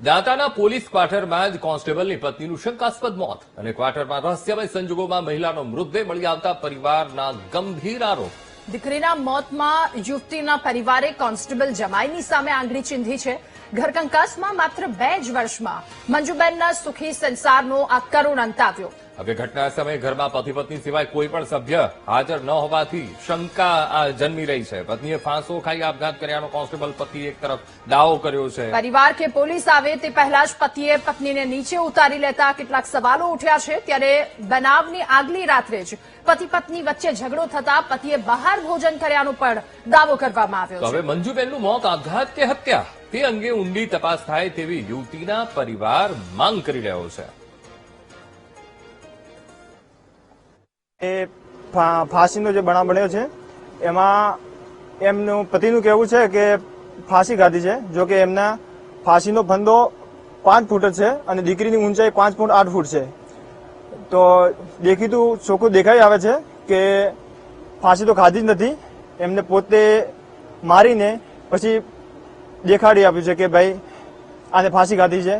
દાંતાના police ક્વાર્ટરમાં જ કોન્સ્ટેબલની પત્નીનું શંકાસ્પદ મોત અને ક્વાર્ટરમાં રહસ્યમય સંજોગોમાં મહિલાનો મૃતદેહ મળી આવતા પરિવારના ગંભીર આરોપ। દીકરીના મોતમાં યુવતીના પરિવારે કોન્સ્ટેબલ જમાઈની સામે આંગળી ચીંધી છે। ઘરકંકાસમાં માત્ર 2 જ વર્ષમાં મંજુબેનના સુખી સંસારનો આ કરુણ અંત આવ્યો। હવે ઘટના સમયે ઘરમાં પતિ પત્ની સિવાય કોઈ પણ સભ્ય હાજર ન હોવાથી શંકા જન્મી રહી છે। પત્નીએ ફાંસો ખાઈ આપઘાત કર્યાનો કોન્સ્ટેબલ પતિએ એક તરફ દાવો કર્યો છે। પરિવાર કે પોલીસ આવે તે પહેલા જ પતિએ પત્નીને નીચે ઉતારી લેતા કેટલાક સવાલો ઉઠ્યા છે। ત્યારે બનાવની આગલી રાત્રે જ પતિ પત્ની વચ્ચે ઝઘડો થતા પતિએ બહાર ભોજન કર્યાનો પણ દાવો કરવામાં આવ્યો છે। હવે મંજુબેનનું મોત આપઘાત કે હત્યા તે અંગે ઊંડી તપાસ થાય તેવી યુવતીના પરિવાર માંગ કરી રહ્યો છે। એ ફાંસીનો જે બનાવ બન્યો છે એમાં એમનું પતિનું કહેવું છે કે ફાંસી ખાધી છે। જો કે એમના ફાંસીનો ફંદો 5 ફૂટ જ છે અને દીકરીની ઊંચાઈ 5 ફૂટ 8 ફૂટ છે। તો દેખીતું ચોખ્ખું દેખાઈ આવે છે કે ફાંસી તો ખાધી જ નથી। એમને પોતે મારીને પછી દેખાડી આપ્યું છે કે ભાઈ આને ફાંસી ખાધી છે।